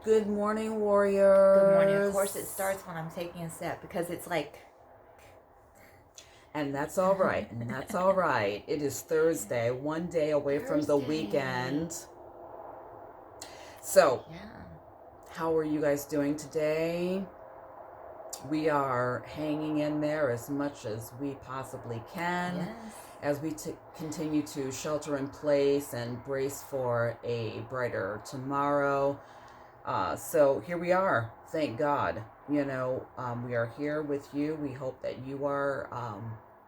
Good morning, Good morning. Of warriors. course, it starts when I'm taking a step because it's like. And that's all right. And that's all right. It is Thursday, one day away from the weekend. So, Yeah. how are you guys doing today? We are hanging in there as much as we possibly can Yes. as we continue to shelter in place and brace for a brighter tomorrow. So here we are. Thank God. We are here with you. We hope that you are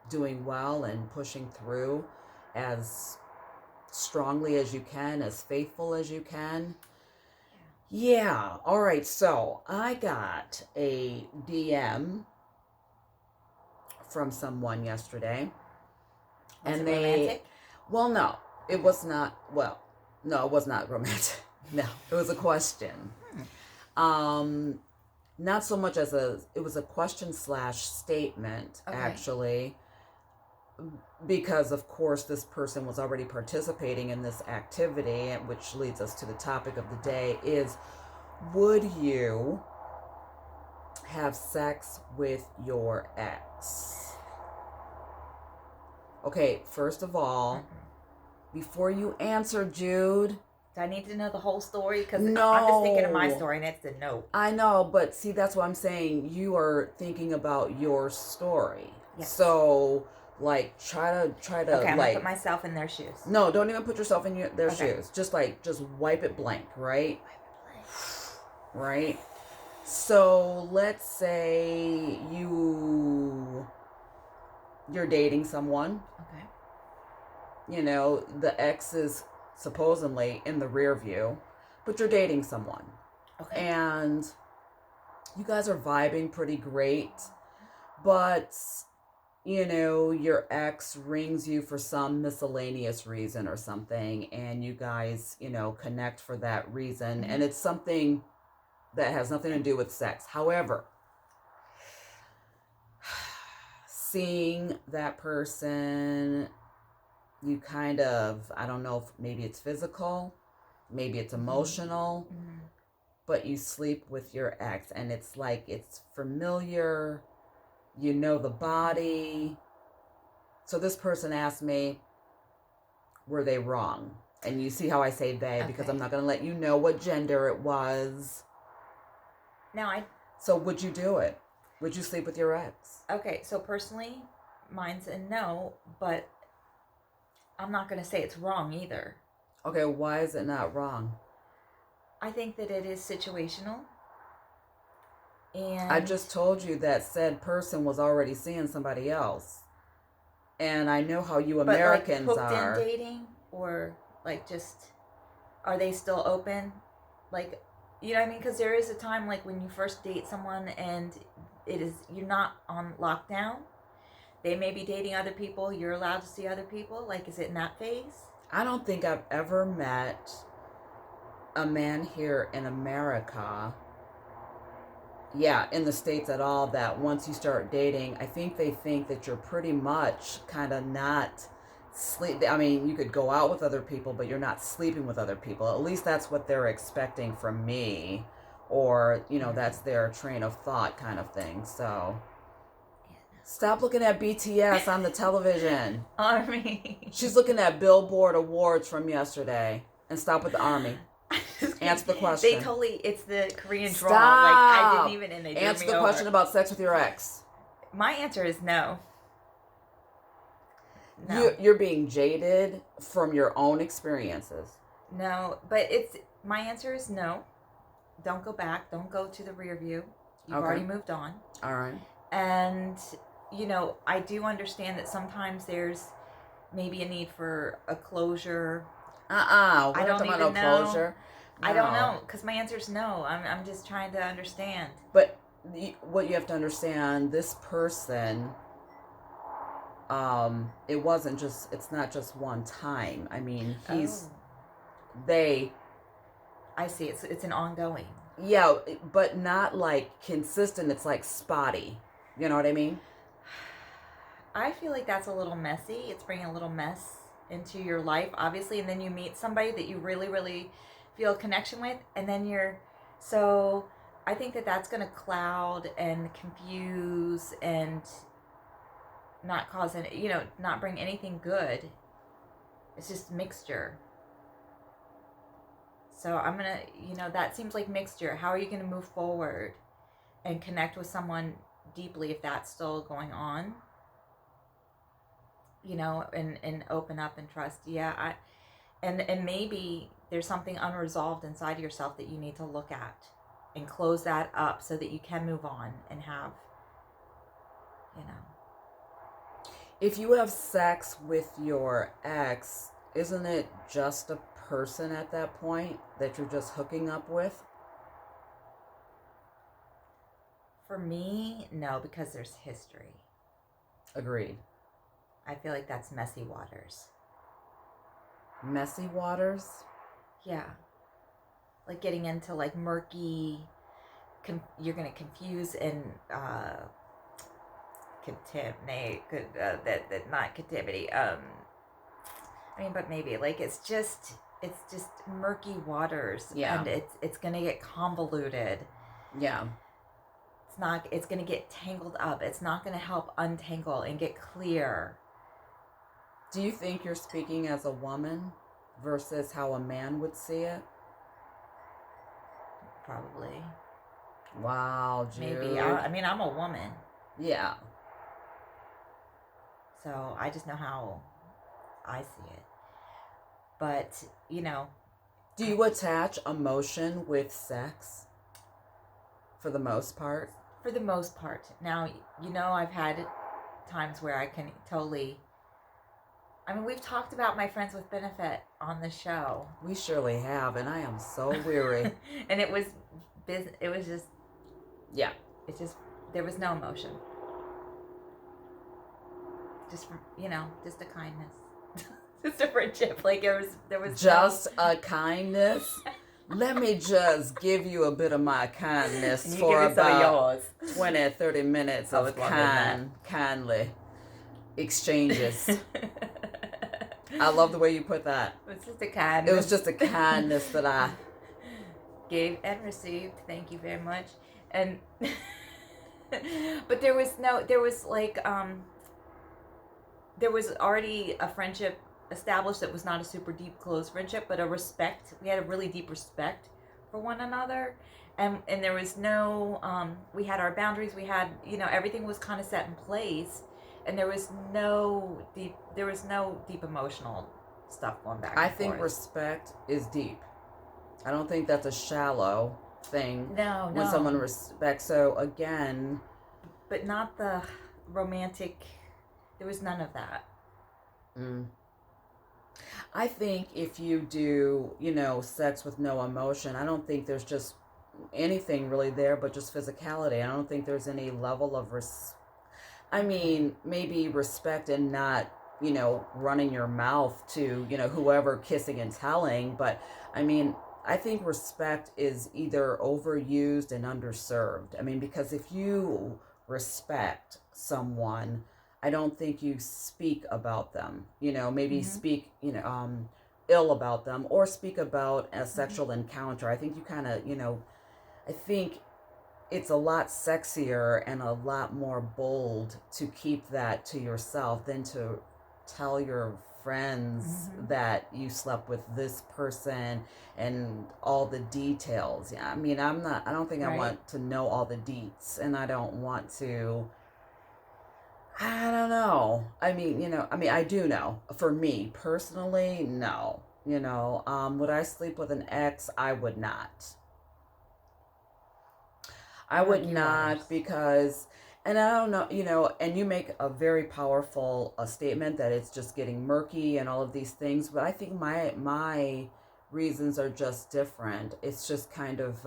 doing well and pushing through as strongly as you can, as faithful as you can. Yeah. All right. So I got a DM from someone yesterday. Was it romantic? Well, no, it was not. Well, no, it was not romantic. No, it was a question. Not so much as it was a question / statement, Okay. actually, because of course this person was already participating in this activity, which leads us to the topic of the day is, would you have sex with your ex? Okay, first of all, before you answer, Jude, Do I need to know the whole story? Because no. I'm just thinking of my story, and it's a no. I know, but see, that's what I'm saying. You are thinking about your story. Yes. So, like, try to Okay, I'm like, gonna put myself in their shoes. no, don't even put yourself in their Okay. shoes. Just wipe it blank, right? Right. So let's say you're dating someone. Okay. The ex is supposedly in the rear view, but you're dating someone. Okay. And you guys are vibing pretty great, but your ex rings you for some miscellaneous reason or something, and you guys, connect for that reason, and it's something that has nothing to do with sex. However, seeing that person, you kind of, I don't know if maybe it's physical, maybe it's emotional, but you sleep with your ex, and it's like it's familiar, you know the body. So this person asked me, were they wrong? And you see how I say they, because I'm not going to let you know what gender it was. So would you do it? Would you sleep with your ex? Okay, so personally, mine's a no, but I'm not going to say it's wrong either. Okay, why is it not wrong? I think that it is situational. And I just told you that said person was already seeing somebody else. And I know how you Americans hooked are. in dating, or just, are they still open? You know what I mean? Because there is a time when you first date someone and you're not on lockdown. They may be dating other people. You're allowed to see other people. Is it in that phase? I don't think I've ever met a man here in America, in the States at all, that once you start dating, I think they think that you're pretty much kind of not sleep. I mean, you could go out with other people, but you're not sleeping with other people. At least that's what they're expecting from me. Or, that's their train of thought kind of thing. So stop looking at BTS on the television. Army. She's looking at Billboard Awards from yesterday. And stop with the Army. Answer the question. It's the Korean Stop. draw. I didn't even, and they drew Answer me the over. question about sex with your ex. My answer is no. No. You're being jaded from your own experiences. No, but my answer is no. Don't go back. Don't go to the rear view. You've already moved on. All right. And, I do understand that sometimes there's maybe a need for a closure. I don't even know. Closure. No. I don't know, because my answer is no. I'm just trying to understand. But what you have to understand, this person, it's not just one time. I mean, I see. It's an ongoing. Yeah, but not consistent. It's spotty. You know what I mean? I feel like that's a little messy. It's bringing a little mess into your life, obviously, and then you meet somebody that you really, really feel a connection with, and then you're So I think that that's going to cloud and confuse and not cause any, not bring anything good. It's just mixture. So I'm going to, that seems like mixture. How are you going to move forward and connect with someone deeply if that's still going on? And open up and trust. Yeah, and maybe there's something unresolved inside of yourself that you need to look at and close that up so that you can move on and have, If you have sex with your ex, isn't it just a person at that point that you're just hooking up with? For me, no, because there's history. Agreed. I feel like that's messy waters. Messy waters? Yeah. Like getting into like murky, you're going to confuse and not contaminate. But maybe like it's just murky waters. Yeah. And it's going to get convoluted. Yeah. It's going to get tangled up. It's not going to help untangle and get clear. Do you think you're speaking as a woman versus how a man would see it? Probably. Wow, Jude. Maybe. I'm a woman. Yeah. So I just know how I see it. But, Do you attach emotion with sex? For the most part? For the most part. Now, I've had times where I can totally... we've talked about my friends with benefit on the show. We surely have, and I am so weary. And it was just... Yeah. There was no emotion. Just, just a kindness. Just a friendship. Like, there was just a kindness? Let me just give you a bit of my kindness for about 20, 30 minutes of kindly exchanges. I love the way you put that. It was just a kindness. It was just a kindness that I gave and received. Thank you very much. And but there was already a friendship established that was not a super deep, close friendship, but a respect. We had a really deep respect for one another, and there was no. We had our boundaries. We had, everything was kind of set in place, and there was no deep emotional stuff going back. I think respect is deep. I don't think that's a shallow thing. No. When someone respects. So again, but not the romantic. There was none of that. I think if you do, sex with no emotion, I don't think there's just anything really there but just physicality. I don't think there's any level of maybe respect and not, running your mouth to, whoever kissing and telling. But, I think respect is either overused and underserved. Because if you respect someone, I don't think you speak about them, maybe speak, ill about them or speak about a sexual encounter. I think you kind of, I think it's a lot sexier and a lot more bold to keep that to yourself than to tell your friends that you slept with this person and all the details. Yeah. I don't think I want to know all the deets, and I don't want to, I don't know. I do know. For me personally, no. Would I sleep with an ex? I would not. I would not, because, and I don't know, and you make a very powerful statement that it's just getting murky and all of these things, but I think my reasons are just different. It's just kind of,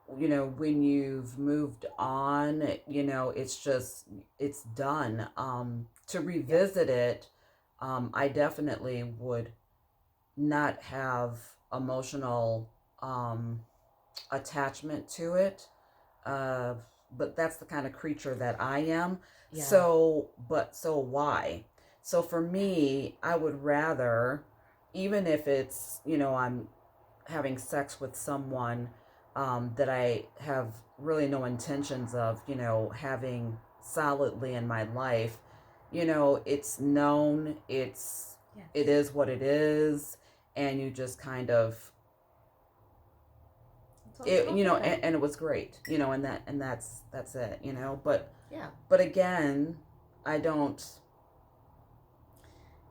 when you've moved on, it's done. To revisit it, I definitely would not have emotional attachment to it. But that's the kind of creature that I am. Yeah. So why? So for me, I would rather, even if it's, I'm having sex with someone, that I have really no intentions of, having solidly in my life. It's known, Yes. it is what it is, and you just kind of That's all I'm it, talking about. and it was great, and that's it, but Yeah. again, I don't.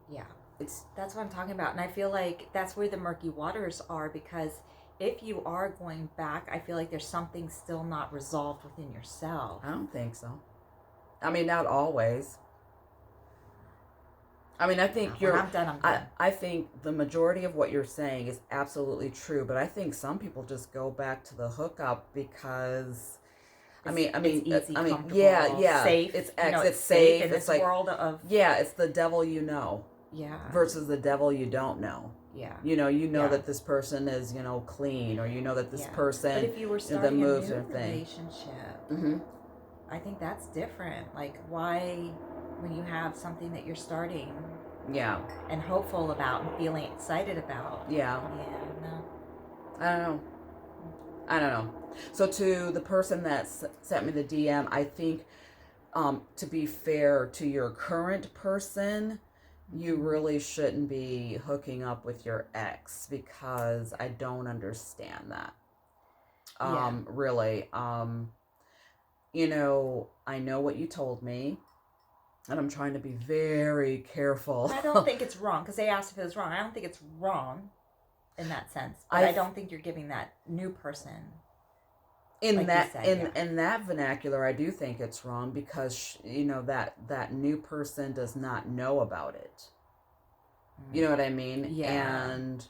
Yeah. It's That's what I'm talking about. And I feel like that's where the murky waters are, because if you are going back, I feel like there's something still not resolved within yourself. I don't think so. I mean, not always. I mean, I think When I'm done, I'm done. I think the majority of what you're saying is absolutely true, but I think some people just go back to the hookup because It's easy, comfortable, yeah, safe. it's safe. in It's this like, world of it's the devil yeah, versus the devil you don't know. yeah. You know Yeah. that this person is, clean, or that this Yeah. person. But if you were the starting a moves new or thing. relationship, Mm-hmm. I think that's different. Like, why, when you have something that you're starting Yeah. and hopeful about and feeling excited about, Yeah. no. I don't know. So to the person that sent me the DM, I think, to be fair to your current person, you really shouldn't be hooking up with your ex, because I don't understand that. Yeah. Really. I know what you told me, and I'm trying to be very careful. I don't think it's wrong, because they asked if it was wrong. I don't think it's wrong in that sense, but I don't think you're giving that new person in like that you said, in that vernacular. I do think it's wrong, because that new person does not know about it. You know what I mean? Yeah. And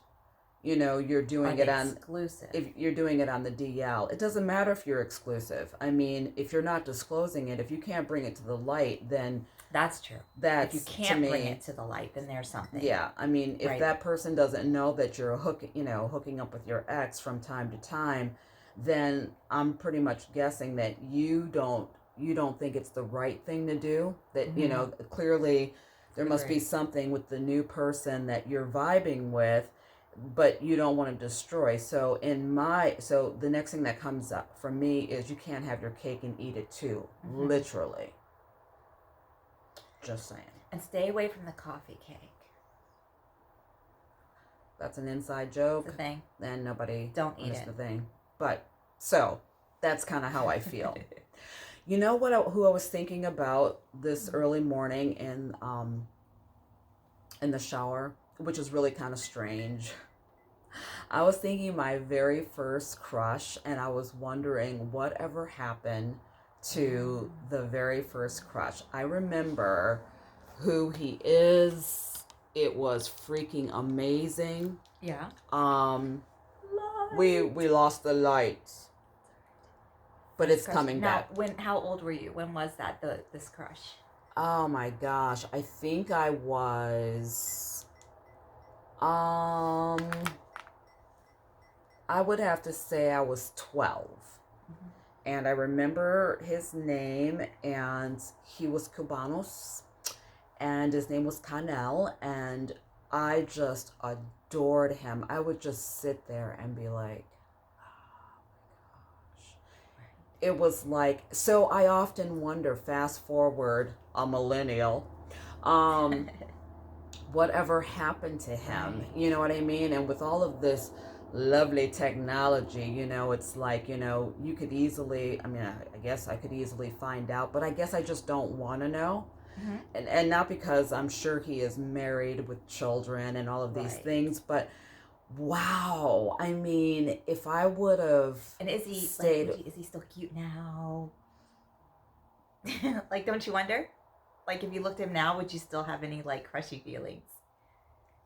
you're doing it on exclusive. if you're doing it on the DL. It doesn't matter if you're exclusive. I mean, if you're not disclosing it, if you can't bring it to the light, then That's true. that's, If you can't to me, bring it to the light, then there's something. Yeah, I mean, if Right. that person doesn't know that you're hooking up with your ex from time to time, then I'm pretty much guessing that you don't think it's the right thing to do. That clearly there must be Agree. something with the new person that you're vibing with, but you don't want to destroy. So the next thing that comes up for me is you can't have your cake and eat it too. Literally. Just saying. And stay away from the coffee cake. That's an inside joke. It's a thing. And nobody Don't eat understands it. the thing. But so that's kind of how I feel. You know who I was thinking about this early morning in the shower, which is really kind of strange. I was thinking my very first crush, and I was wondering whatever happened to the very first crush. I remember who he is. It was freaking amazing. Yeah. We lost the lights, but it's Crush. coming Now, back. how old were you? When was that? This crush? Oh my gosh, I think I was I would have to say I was 12. And I remember his name, and he was Cubanos, and his name was Canel, and I just adored him. I would just sit there and be like, oh my gosh. It was like, so I often wonder, fast forward a millennial, whatever happened to him, Right. you know what I mean? And with all of this lovely technology, it's like, you could easily, I mean, I guess I could easily find out, but I guess I just don't want to know. And not because I'm sure he is married with children and all of these Right. things, but wow, I mean, if I would have And is he stayed, is he still cute now? Like, don't you wonder? Like, if you looked at him now, would you still have any like crushy feelings?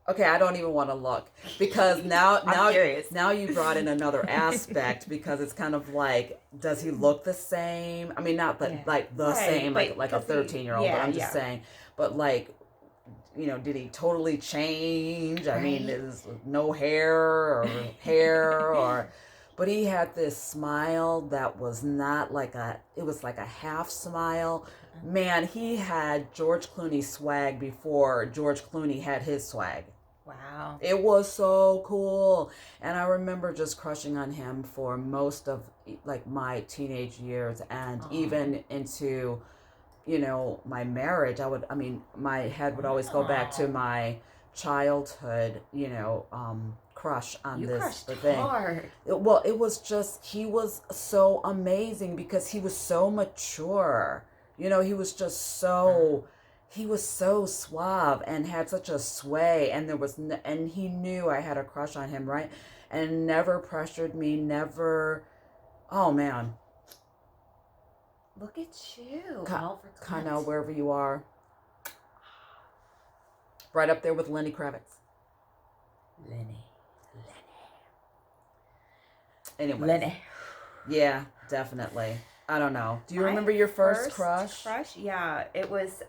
okay, I don't even want to look, because now I'm curious. now you brought in another aspect, because it's kind of like, does he look the same? I mean, not that Yeah. like the Right, same, but like a does he- 13-year-old, but yeah, I'm just yeah. saying, but like, did he totally change? I mean, Right. there's no hair or hair, or, but he had this smile that was not like it was like a half smile. Man, he had George Clooney swag before George Clooney had his swag. Wow. It was so cool. And I remember just crushing on him for most of like my teenage years and Aw. even into, my marriage. My head would always go back to Wow. my childhood, crush on You this crushed thing. hard. Well, it was just, he was so amazing because he was so mature. He was just so, he was so suave and had such a sway. And and he knew I had a crush on him, right? And never pressured me, never, oh man, Look at you, Ki- Oliver kind Clint. of wherever you are. Right up there with Lenny Kravitz. Lenny. Anyway. Lenny. Yeah, definitely. I don't know. Do you My remember your first crush? Yeah, it was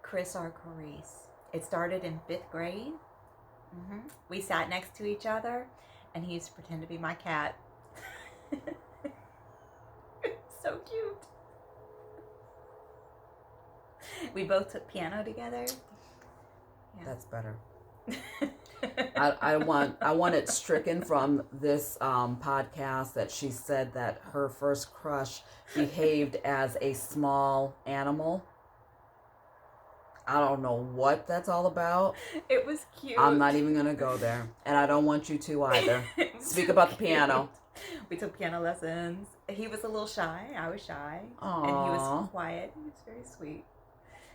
Chris Arcoriz. It started in 5th grade. We sat next to each other, and he used to pretend to be my cat. So cute. We both took piano together. Yeah. That's better. I want it stricken from this podcast that she said that her first crush behaved as a small animal. I don't know what that's all about. It was cute. I'm not even gonna go there, and I don't want you to either. Speak about the piano. We took piano lessons. He was a little shy. I was shy. Aww. And he was quiet. He was very sweet.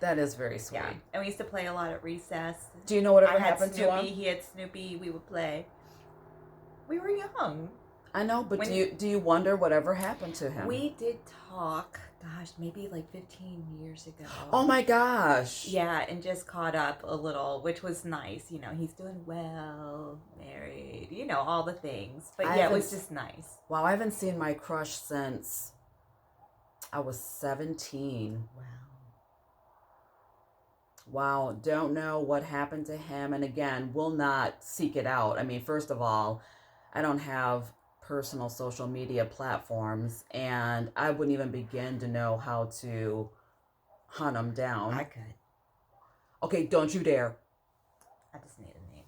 That is very sweet. Yeah. And we used to play a lot at recess. Do you know whatever I had happened Snoopy, to him? he had Snoopy. We would play. We were young. I know, but do you wonder whatever happened to him? We did talk, gosh, maybe like 15 years ago. Oh my gosh. Yeah, and just caught up a little, which was nice. He's doing well, married, all the things. But yeah, it was just nice. Wow, I haven't seen my crush since I was 17. Wow, don't know what happened to him. And again, will not seek it out. I mean, first of all, I don't have personal social media platforms, and I wouldn't even begin to know how to hunt him down. I could. Okay, don't you dare. I just need a name.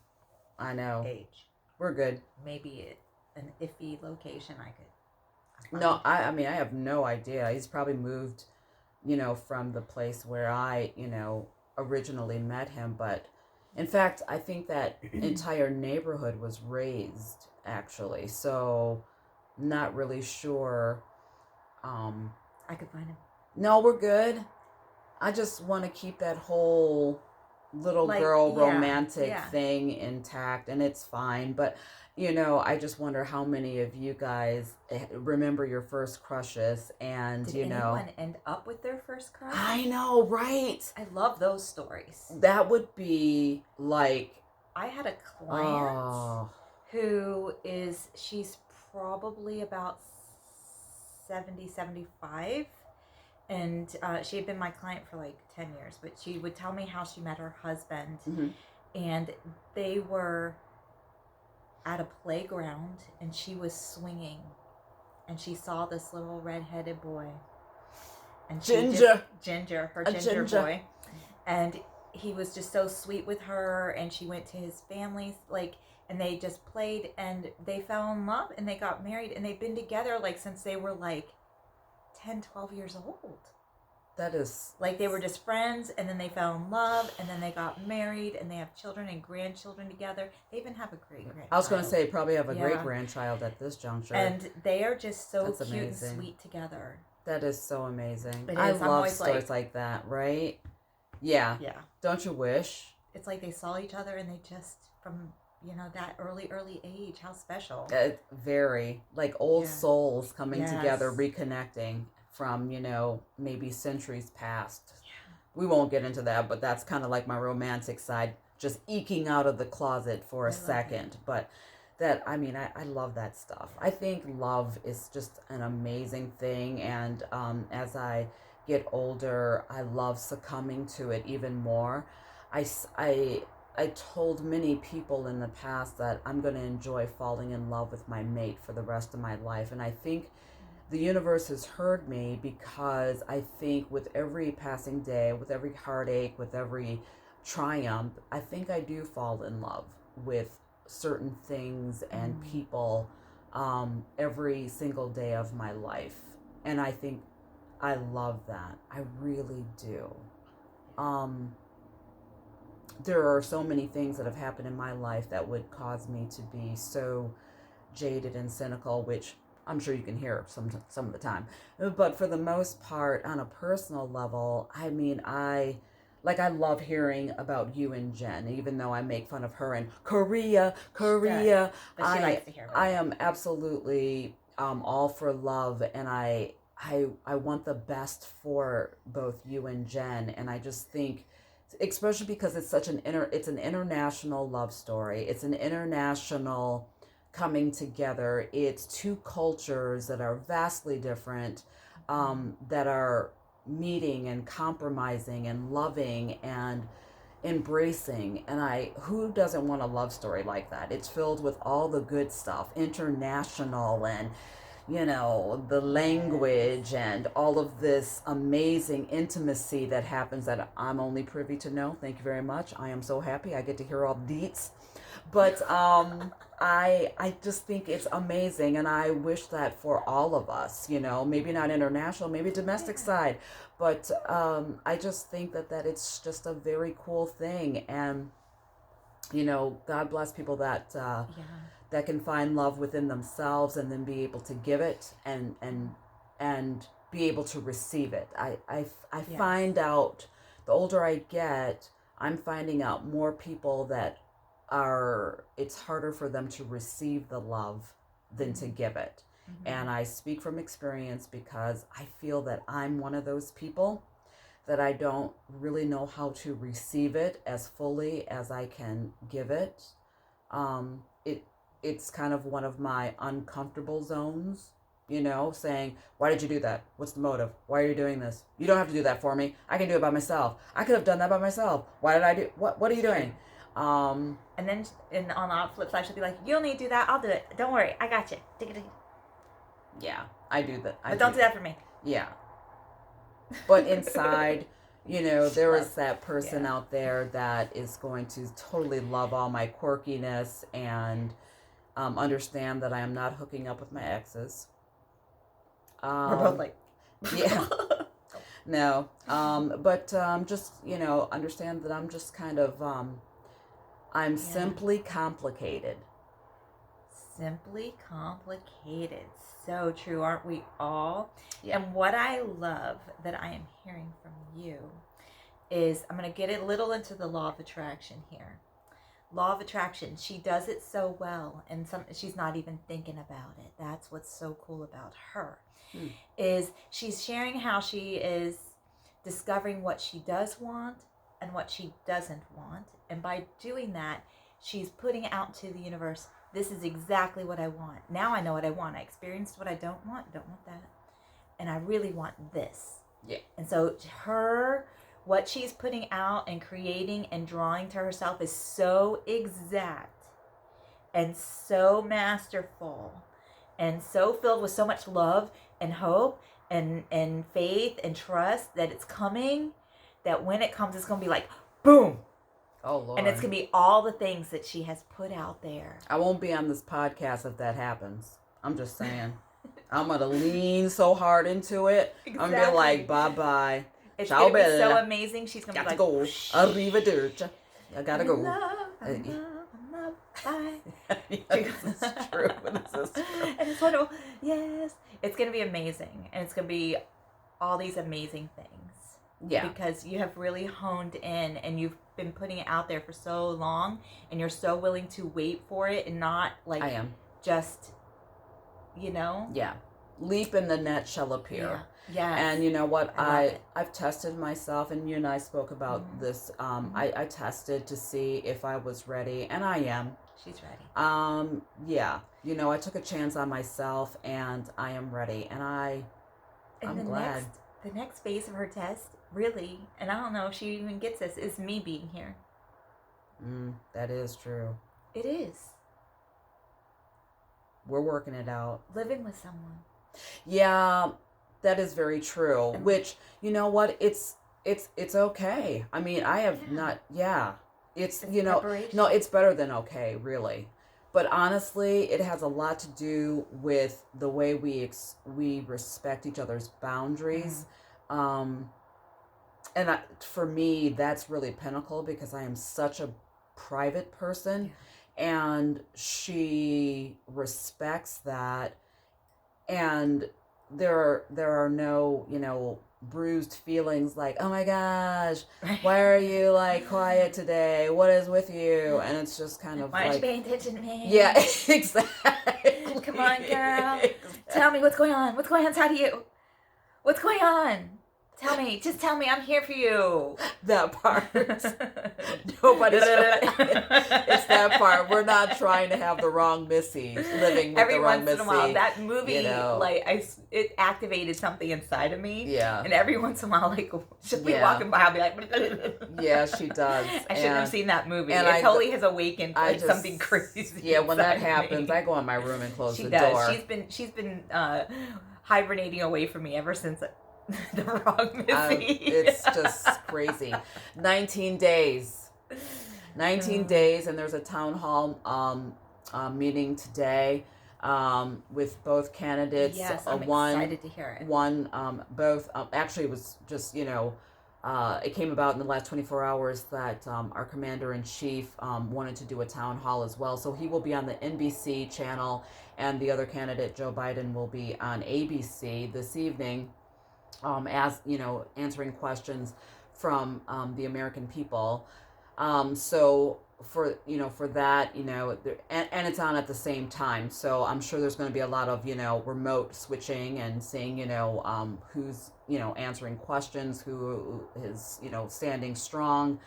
I know. Age. We're good. Maybe an iffy location I could. No, I mean, I have no idea. He's probably moved, from the place where I, originally met him. But in fact, I think that entire neighborhood was raised, actually. So, not really sure. I could find him. No, we're good. I just want to keep that whole little girl romantic thing intact, and it's fine. But I just wonder how many of you guys remember your first crushes, and Did anyone end up with their first crush? I know, right? I love those stories. That would be like, I had a client she's probably about 70, 75. And she had been my client for like 10 years, but she would tell me how she met her husband. Mm-hmm. And they were at a playground, and she was swinging, and she saw this little red-headed boy. And Ginger, her ginger boy. And he was just so sweet with her, and she went to his family, and they just played, and they fell in love, and they got married, and they've been together since they were 10, 12 years old. That is... they were just friends, and then they fell in love, and then they got married, and they have children and grandchildren together. They even have a great-grandchild. I was going to say, probably have a great-grandchild at this juncture. And they are just so That's cute amazing. and sweet together. That is so amazing. It I is. love stories like that, right? Yeah. Yeah. Don't you wish? It's like they saw each other, and they just, from... that early age, how special. Very. Like old souls coming together, Yes. reconnecting from, maybe centuries past. Yeah. We won't get into that, but that's kind of like my romantic side, just eking out of the closet for a second. But I love that stuff. I think love is just an amazing thing. And as I get older, I love succumbing to it even more. I told many people in the past that I'm going to enjoy falling in love with my mate for the rest of my life. And I think the universe has heard me, because I think with every passing day, with every heartache, with every triumph, I think I do fall in love with certain things and people every single day of my life. And I think I love that. I really do. Um, there are so many things that have happened in my life that would cause me to be so jaded and cynical, which I'm sure you can hear some of the time. But for the most part, on a personal level, I mean, I love hearing about you and Jen, even though I make fun of her and Korea. But she likes to hear about I it. am absolutely all for love, and I want the best for both you and Jen, and I just think, especially because it's such it's an international love story. It's an international coming together. It's two cultures that are vastly different, that are meeting and compromising and loving and embracing. And who doesn't want a love story like that? It's filled with all the good stuff, international, and the language and all of this amazing intimacy that happens that I'm only privy to know. Thank you very much. I am so happy I get to hear all the deets. But I just think it's amazing, and I wish that for all of us, maybe not international, maybe domestic side, but I just think that it's just a very cool thing. And God bless people that that can find love within themselves and then be able to give it and be able to receive it. I find out, the older I get, I'm finding out more people that it's harder for them to receive the love than to give it. And I speak from experience because I feel that I'm one of those people that I don't really know how to receive it as fully as I can give it. It's kind of one of my uncomfortable zones, saying, why did you do that? What's the motive? Why are you doing this? You don't have to do that for me. I can do it by myself. I could have done that by myself. Why did I do, what are you doing? And then on the flip side, she'll be like, you don't need to do that. I'll do it. Don't worry. I got you. Yeah, I do that. But don't do that for me. Yeah. But inside, there is that person out there that is going to totally love all my quirkiness and understand that I am not hooking up with my exes. We're both like, yeah. No. But just, understand that I'm just kind of, I'm simply complicated. Simply complicated. So true, aren't we all? Yeah. And what I love that I am hearing from you is, I'm going to get a little into the law of attraction here. Law of attraction, she does it so well, and she's not even thinking about it. That's what's so cool about her. Is she's sharing how she is discovering what she does want and what she doesn't want, and by doing that, she's putting out to the universe, this is exactly what I want. Now I know what I want. I experienced what I don't want that, and I really want this. Yeah. And so what she's putting out and creating and drawing to herself is so exact and so masterful and so filled with so much love and hope and faith and trust that it's coming, that when it comes, it's going to be like, boom. Oh, Lord. And it's going to be all the things that she has put out there. I won't be on this podcast if that happens. I'm just saying. I'm going to lean so hard into it. Exactly. I'm going to be like, bye-bye. It's going to be so amazing. She's going to be like, go. Arrivederci. I got to go. Bye. This is true. This is true. And it's wonderful. Yes. It's going to be amazing. And it's going to be all these amazing things. Yeah. Because you have really honed in and you've been putting it out there for so long, and you're so willing to wait for it and not like I am. Just, Yeah. Leap in the net shall appear. Yeah. And you know what? I've tested myself, and you and I spoke about this. I tested to see if I was ready, and I am. She's ready. Yeah. I took a chance on myself, and I am ready, and I'm glad. The next phase of her test, really, and I don't know if she even gets this, is me being here. That is true. It is. We're working it out. Living with someone. Yeah, that is very true. Which, you know what? It's it's okay. I mean, I have Yeah. not. Yeah, it's It's you know, preparation. no, it's better than okay, really. But honestly, it has a lot to do with the way we respect each other's Mm. boundaries. Um, for me, that's really pinnacle because I am such a private person, Yeah. and she respects that, and there are no, bruised feelings like, oh my gosh, Right. why are you like quiet today, what is with you, and it's just kind of Why aren't you like, paying attention to me? yeah, exactly. Come on, girl. Tell me what's going on. What's going on inside of you? What's going on? Tell me. Just tell me. I'm here for you. That part. Nobody's it's that part. We're not trying to have the wrong Missy living with Every the wrong once in a while, Missy. that movie, you know. like, it activated something inside of me. Yeah. And every once in a while, like, she'll be Yeah. walking by, I'll be like, Yeah, she does. I shouldn't have seen that movie. and It I- totally has awakened I like just- something crazy. Yeah, when that inside of happens, me. I go in my room and close She the does. door. She's been hibernating away from me ever since the wrong Missy. It's just crazy. 19 days. 19 days, and there's a town hall meeting today with both candidates. Yes, I'm one, excited to hear it. One, both. Actually, it was just, it came about in the last 24 hours that our commander in chief wanted to do a town hall as well. So he will be on the NBC channel, and the other candidate, Joe Biden, will be on ABC this evening, as answering questions from the American people. So for that, and it's on at the same time. So I'm sure there's going to be a lot of remote switching and seeing who's answering questions, who is standing strong.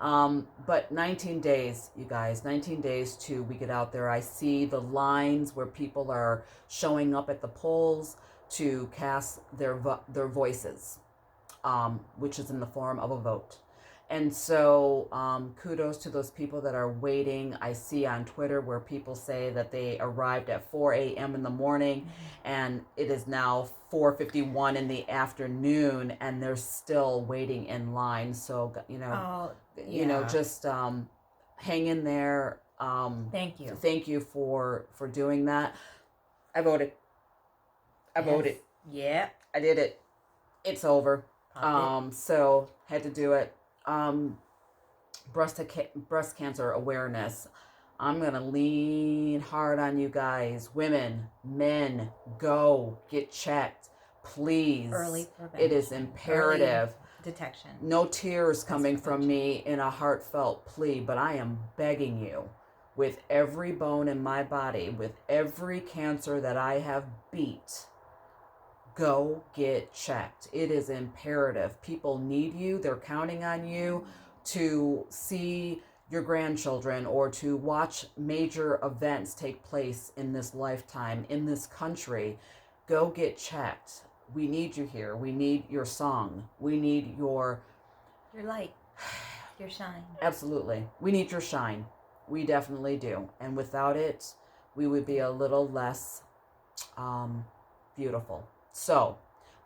But 19 days, you guys, 19 days till we get out there. I see the lines where people are showing up at the polls to cast their voices, which is in the form of a vote. And so kudos to those people that are waiting. I see on Twitter where people say that they arrived at 4 a.m. in the morning, and it is now 4:51 in the afternoon, and they're still waiting in line. So just hang in there. Thank you. Thank you for doing that. I voted. I voted. Yeah. I did it. It's over. Pop So had to do it. Breast cancer awareness. I'm gonna lean hard on you guys, women, men. Go get checked, please. Early prevention. It is imperative. Early detection. No tears coming from me in a heartfelt plea, but I am begging you, with every bone in my body, with every cancer that I have beat, go get checked. It is imperative. People need you. They're counting on you to see your grandchildren or to watch major events take place in this lifetime, in this country. Go get checked. We need you here. We need your song. We need your light, your shine. Absolutely. We need your shine. We definitely do. And without it, we would be a little less beautiful. So,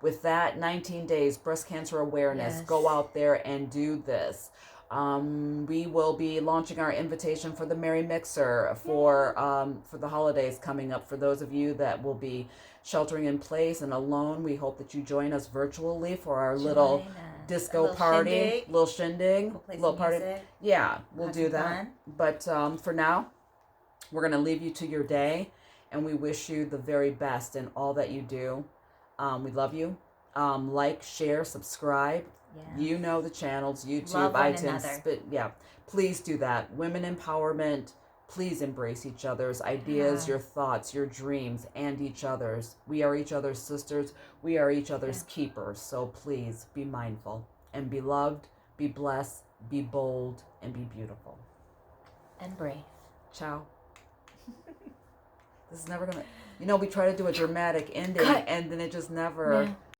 with that, 19 days, breast cancer awareness. Yes. Go out there and do this. We will be launching our invitation for the Merry Mixer for the holidays coming up. For those of you that will be sheltering in place and alone, we hope that you join us virtually for our little disco party, little shindig, little party. Music. Yeah, we'll Have do some that. fun. But for now, we're going to leave you to your day, and we wish you the very best in all that you do. We love you. Like, share, subscribe. Yeah. You know the channels, YouTube, Love one iTunes. Please do that. Women empowerment. Please embrace each other's ideas, Yeah. your thoughts, your dreams, and each other's. We are each other's sisters. We are each other's keepers. So please be mindful and be loved, be blessed, be bold, and be beautiful. And brave. Ciao. This is never gonna. We try to do a dramatic ending, Cut. and then it just never. Yeah.